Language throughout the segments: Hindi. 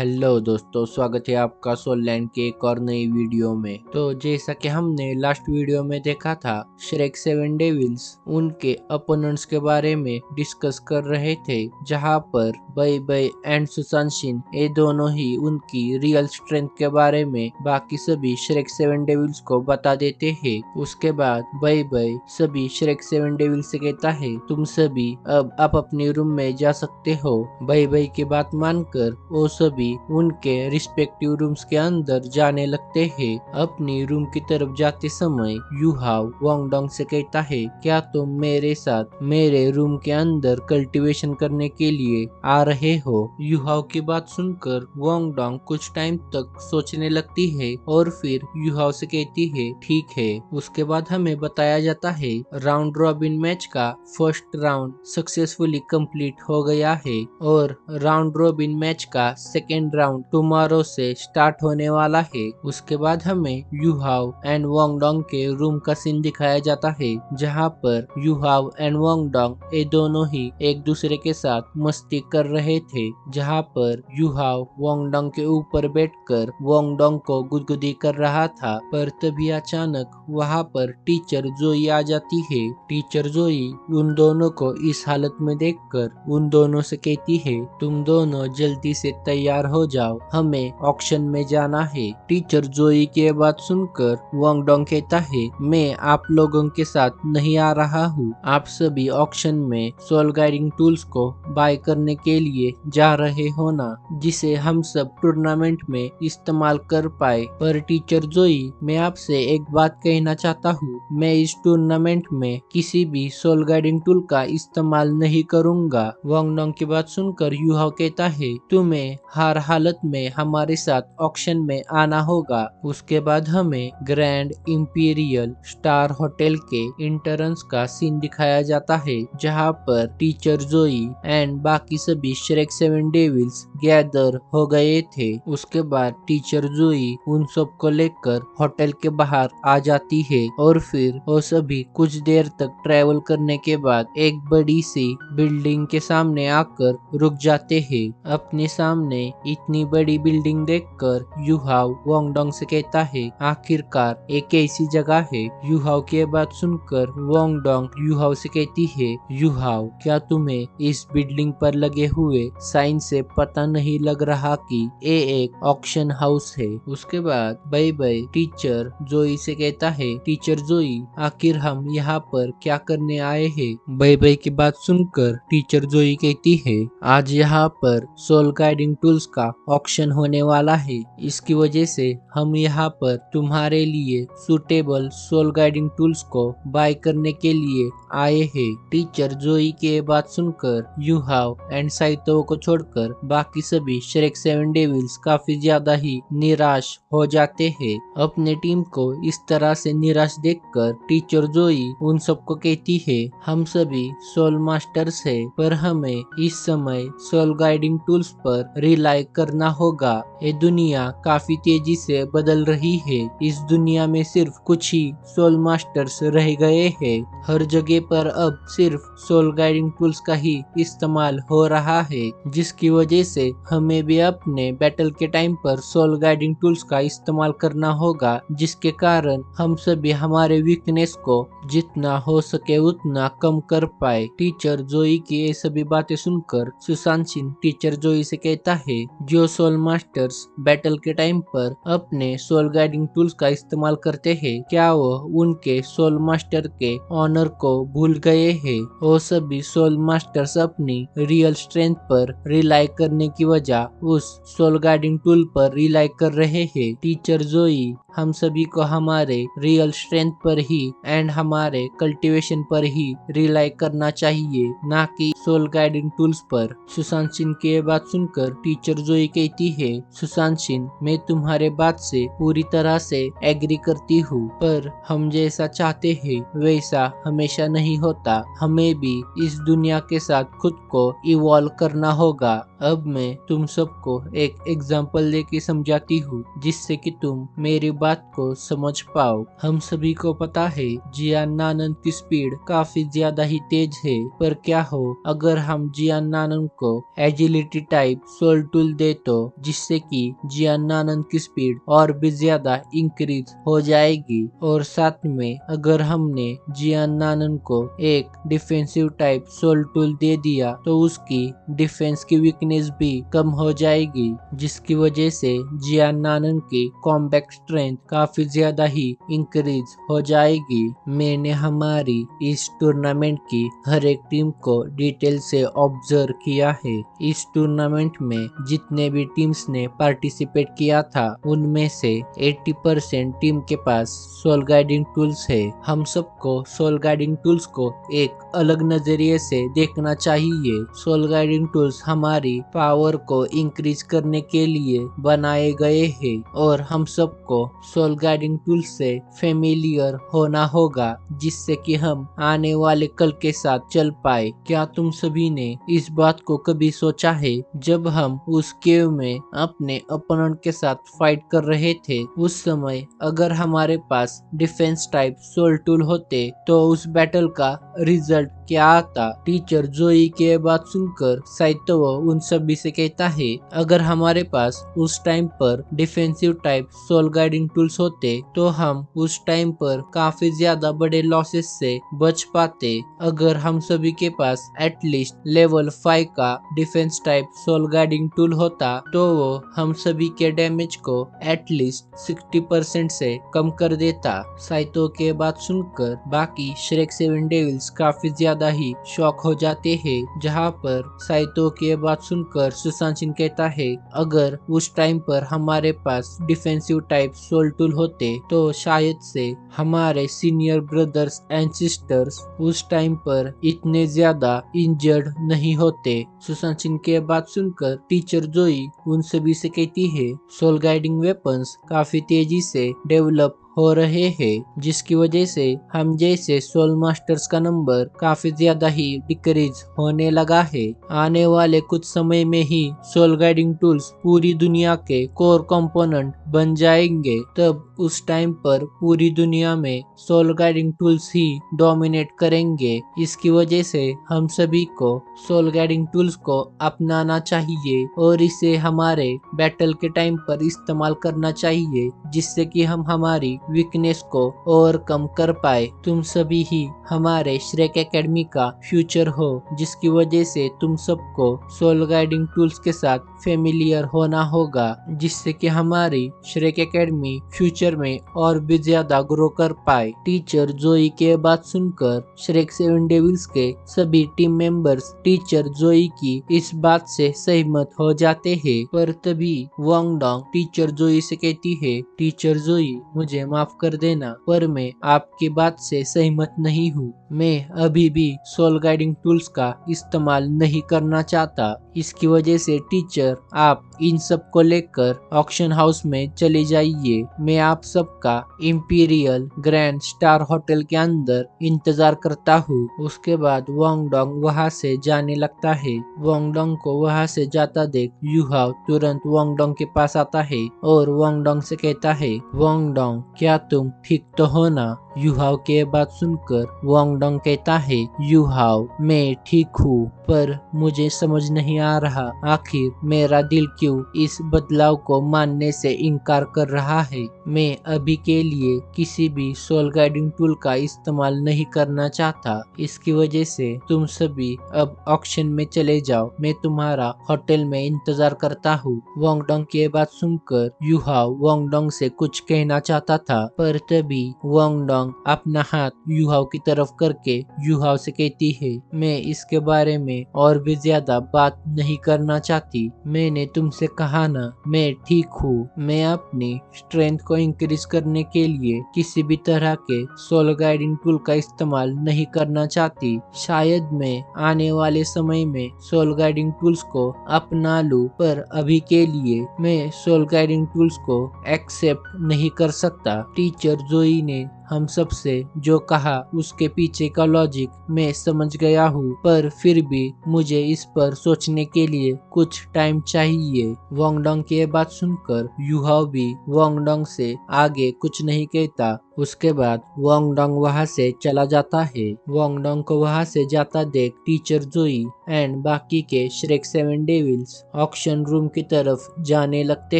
हेलो दोस्तों, स्वागत है आपका सोललैंड के एक और नई वीडियो में। तो जैसा कि हमने लास्ट वीडियो में देखा था, श्रेक सेवन डेविल्स उनके अपोनेंट्स के बारे में डिस्कस कर रहे थे, जहां पर बई बई एंड सुशांशिन ये दोनों ही उनकी रियल स्ट्रेंथ के बारे में बाकी सभी श्रेक सेवन डेविल्स को बता देते हैं। उसके बाद बई बई सभी श्रेक सेवन डेविल्स से कहता है, तुम सभी अब आप अपने रूम में जा सकते हो। बई बई की बात मानकर वो सभी उनके रिस्पेक्टिव रूम्स के अंदर जाने लगते हैं। अपनी रूम की तरफ जाते समय यूहाव वांगडोंग से कहता है, क्या तुम मेरे साथ मेरे रूम के अंदर कल्टीवेशन करने के लिए आ रहे हो? यूहाव की बात सुनकर वांगडोंग कुछ टाइम तक सोचने लगती है और फिर यूहाव से कहती है, ठीक है। उसके बाद हमें बताया जाता है राउंड रॉबिन मैच का फर्स्ट राउंड सक्सेसफुली कंप्लीट हो गया है और राउंड रॉबिन मैच का सेकेंड राउंड टुमारो से स्टार्ट होने वाला है। उसके बाद हमें यूहाव एंड वांगडोंग के रूम का सीन दिखाया जाता है, जहां पर यूहाव एंड वांगडोंग ये दोनों ही एक दूसरे के साथ मस्ती कर रहे थे। जहां पर यूहाव वांगडोंग के ऊपर बैठकर वांगडोंग को गुदगुदी कर रहा था, पर तभी अचानक वहां पर टीचर जोई आ जाती है। टीचर जोई उन दोनों को इस हालत में देखकर उन दोनों से कहती है, तुम दोनों जल्दी से तैयार हो जाओ, हमें ऑक्शन में जाना है। टीचर जोई की बात सुनकर वांगडोंग कहता है, मैं आप लोगों के साथ नहीं आ रहा हूँ। आप सभी ऑक्शन में सोल गाइडिंग टूल्स को बाय करने के लिए जा रहे हो ना, जिसे हम सब टूर्नामेंट में इस्तेमाल कर पाए। पर टीचर जोई, मैं आपसे एक बात कहना चाहता हूँ, मैं इस टूर्नामेंट में किसी भी सोल गाइडिंग टूल का इस्तेमाल नहीं करूँगा। वांगडोंग की बात सुनकर यूहाव कहता है, तुम्हें हर हालत में हमारे साथ ऑक्शन में आना होगा। उसके बाद हमें ग्रैंड इंपीरियल स्टार होटल के इंटरन्स का सीन दिखाया जाता है, जहां पर टीचर जोई एंड बाकी सभी श्रेक सेवन डेविल्स गैदर हो गए थे। उसके बाद टीचर जोई उन सब को लेकर होटल के बाहर आ जाती है और फिर वो सभी कुछ देर तक ट्रेवल करने के बाद एक बड़ी सी बिल्डिंग के सामने आकर रुक जाते हैं। अपने सामने इतनी बड़ी बिल्डिंग देखकर यूहाव वांगडोंग से कहता है, आखिरकार एक ऐसी जगह है। यूहाव की बात सुनकर वांगडोंग यूहाव से कहती है, यूहाव, क्या तुम्हें इस बिल्डिंग पर लगे हुए साइन से पता नहीं लग रहा कि ये एक ऑक्शन हाउस है? उसके बाद बई बई टीचर जोई से कहता है, टीचर जोई, आखिर हम यहाँ पर क्या करने आए हैं? बई बई की बात सुनकर टीचर जोई कहती है, आज यहाँ पर सोल गाइडिंग टूल्स का ऑक्शन होने वाला है। इसकी वजह से हम यहाँ पर तुम्हारे लिए सुटेबल सोल गाइडिंग टूल्स को बाय करने के लिए आए हैं। टीचर जोई की बात सुनकर यूहाव एंड साइतो को छोड़कर बाकी सभी श्रेक सेवन डेविल्स काफी ज्यादा ही निराश हो जाते हैं। अपने टीम को इस तरह से निराश देखकर टीचर जोई उन सबको कहती है, हम सभी सोल मास्टर्स है, पर हमें इस समय सोल गाइडिंग टूल्स पर रिलाई करना होगा। ये दुनिया काफी तेजी से बदल रही है। इस दुनिया में सिर्फ कुछ ही सोल मास्टर्स रह गए हैं। हर जगह पर अब सिर्फ सोल गाइडिंग टूल्स का ही इस्तेमाल हो रहा है, जिसकी वजह से हमें भी अपने बैटल के टाइम पर सोल गाइडिंग टूल्स का इस्तेमाल करना होगा, जिसके कारण हम सभी हमारे वीकनेस को जितना हो सके उतना कम कर पाए। टीचर जोई की ये सभी बातें सुनकर सुशांशिन टीचर जोई से कहता है, जो सोल मास्टर्स बैटल के टाइम पर अपने सोल गाइडिंग टूल्स का इस्तेमाल करते हैं, क्या वो उनके सोल मास्टर के ऑनर को भूल गए हैं? वो सभी सोल मास्टर्स अपनी रियल स्ट्रेंथ पर रिलाई करने की वजह उस सोल गाइडिंग टूल पर रिलाई कर रहे हैं। टीचर जोई, हम सभी को हमारे रियल स्ट्रेंथ पर ही एंड हमारे कल्टीवेशन पर ही रिलाई करना चाहिए, ना कि सोल गाइडिंग टूल्स पर। सुशांशिन की बात सुनकर टीचर जोई कहती है, सुशांशिन, मैं तुम्हारे बात से पूरी तरह से एग्री करती हूँ, पर हम जैसा चाहते हैं वैसा हमेशा नहीं होता। हमें भी इस दुनिया के साथ खुद को इवॉल्व करना होगा। अब मैं तुम सबको एक एग्जाम्पल लेके समझाती हूँ, जिससे कि तुम मेरी बात को समझ पाओ। हम सभी को पता है जियान नानन की स्पीड काफी ज्यादा ही तेज है, पर क्या हो अगर हम जियान नानन को एजिलिटी टाइप सोल टूल दे तो, जिससे कि जियान नानन की स्पीड और भी ज्यादा इंक्रीज हो जाएगी। और साथ में अगर हमने जियान नानन को एक डिफेंसिव टाइप सोल टूल दे दिया तो उसकी डिफेंस की वीकनेस भी कम हो जाएगी, जिसकी वजह से जियान नानन की कॉम्बैट स्ट्रेंथ काफी ज्यादा ही इंक्रीज हो जाएगी। मैंने हमारी इस टूर्नामेंट की हर एक टीम को डिटेल से ऑब्जर्व किया है। इस टूर्नामेंट में जितने भी टीम्स ने पार्टिसिपेट किया था उनमें से 80% टीम के पास सोल गाइडिंग टूल्स है। हम सबको सोल गाइडिंग टूल्स को एक अलग नजरिए से देखना चाहिए। सोल गाइडिंग टूल्स हमारी पावर को इंक्रीज करने के लिए बनाए गए हैं और हम सबको सोल गाइडिंग टूल्स से फेमिलियर होना होगा, जिससे कि हम आने वाले कल के साथ चल पाए। क्या तुम सभी ने इस बात को कभी सोचा है, जब हम उस केव में अपने ओपोनेंट के साथ फाइट कर रहे थे, उस समय अगर हमारे पास डिफेंस टाइप सोल टूल होते तो उस बैटल का रिजल्ट क्या आता? टीचर जोई के बात सुनकर साइतो उन सभी से कहता है, अगर हमारे पास उस टाइम पर defensive type soul guiding tools होते तो हम उस टाइम पर काफी ज्यादा बड़े लॉसेस से बच पाते। अगर हम सभी के पास एटलीस्ट लेवल 5 का defence type soul guiding tool होता तो वो हम सभी के डैमेज को एटलीस्ट 60% से कम कर देता। साइतो के बात सुनकर बाकी श्रेक 7 डेविल्स काफी ज्यादा ही शॉक हो जाते हैं, जहाँ पर साइतो की बात सुनकर सुशांशिन कहता है, अगर उस टाइम पर हमारे पास डिफेंसिव टाइप सोल टूल होते तो शायद से हमारे सीनियर ब्रदर्स एंड सिस्टर्स उस टाइम पर इतने ज्यादा इंजर्ड नहीं होते। सुशांशिन के बात सुनकर टीचर जोई उन सभी से कहती है, सोल गाइडिंग वेपन्स काफी तेजी से डेवलप हो रहे हैं, जिसकी वजह से हम जैसे सोल मास्टर्स का नंबर काफी ज्यादा ही डिक्रीज होने लगा है। आने वाले कुछ समय में ही सोल गाइडिंग टूल्स पूरी दुनिया के कोर कंपोनेंट बन जाएंगे। तब उस टाइम पर पूरी दुनिया में सोल गाइडिंग टूल्स ही डोमिनेट करेंगे। इसकी वजह से हम सभी को सोल गाइडिंग टूल्स को अपनाना चाहिए और इसे हमारे बैटल के टाइम पर इस्तेमाल करना चाहिए, जिससे कि हम हमारी वीकनेस को ओवरकम कर पाए। तुम सभी ही हमारे श्रेक एकेडमी का फ्यूचर हो, जिसकी वजह से तुम सबको सोल गाइडिंग टूल्स के साथ फेमिलियर होना होगा, जिससे कि हमारी श्रेक एकेडमी फ्यूचर में और भी ज्यादा ग्रो कर पाए। टीचर जोई के बात सुनकर श्रेक 7 डेविल्स के सभी टीम मेंबर्स टीचर जोई की इस बात से सहमत हो जाते हैं, पर तभी वांग डोंग टीचर जोई से कहती है, टीचर जोई मुझे माफ कर देना, पर मैं आपकी बात से सहमत नहीं हूँ। मैं अभी भी सोल गाइडिंग टूल्स का इस्तेमाल नहीं करना चाहता। इसकी वजह से टीचर आप इन सब को लेकर ऑक्शन हाउस में चले जाइए। मैं आप सबका इंपीरियल ग्रैंड स्टार होटल के अंदर इंतजार करता हूँ। उसके बाद वांग डोंग वहाँ से जाने लगता है। वांग डोंग को वहाँ से जाता देख यूहाव तुरंत वांग डोंग के पास आता है और वांग डोंग से कहता है, वांग डोंग क्या तुम ठीक तो हो ना? यूहाव के बात सुनकर वांग डोंग कहता है, यूहाव मैं ठीक हूँ, पर मुझे समझ नहीं आ रहा आखिर मेरा दिल क्यों इस बदलाव को मानने से इनकार कर रहा है। मैं अभी के लिए किसी भी सोल गाइडिंग टूल का इस्तेमाल नहीं करना चाहता। इसकी वजह से तुम सभी अब ऑक्शन में चले जाओ। मैं तुम्हारा होटल में इंतजार करता हूँ। वांग डोंग की बात सुनकर यूहाव वांग डोंग से कुछ कहना चाहता था, पर तभी वांग डोंग अपना हाथ यूहाव की तरफ करके यूहाव से कहती है, मैं इसके बारे में और भी ज्यादा बात नहीं करना चाहती। मैंने तुमसे कहा ना, मैं ठीक हूँ। मैं अपनी स्ट्रेंथ को इंक्रीज करने के लिए किसी भी तरह के सोल गाइडिंग टूल का इस्तेमाल नहीं करना चाहती। शायद मैं आने वाले समय में सोल गाइडिंग टूल्स को अपना लूं, पर अभी के लिए मैं सोल गाइडिंग टूल्स को एक्सेप्ट नहीं कर सकता। टीचर जोई ने हम सबसे जो कहा उसके पीछे का लॉजिक मैं समझ गया हूँ, पर फिर भी मुझे इस पर सोचने के लिए कुछ टाइम चाहिए। वांगडोंग की ये बात सुनकर यूहाओ भी वांगडोंग से आगे कुछ नहीं कहता। उसके बाद वांगडोंग वहां से चला जाता है। वांगडोंग को वहां से जाता देख टीचर जोई एंड बाकी के श्रेक 7 डेविल्स ऑक्शन रूम की तरफ जाने लगते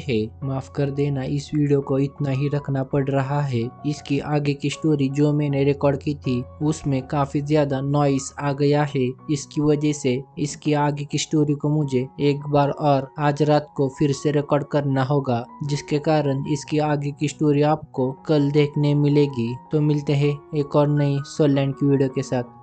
हैं। माफ कर देना, इस वीडियो को इतना ही रखना पड़ रहा है। इसकी आगे की स्टोरी जो मैंने रिकॉर्ड की थी उसमें काफी ज्यादा नॉइस आ गया है। इसकी वजह से इसकी आगे की स्टोरी को मुझे एक बार और आज रात को फिर से रिकॉर्ड करना होगा, जिसके कारण इसकी आगे की स्टोरी आपको कल देखने मिलेगी। तो मिलते हैं एक और नई सोलैंड की वीडियो के साथ।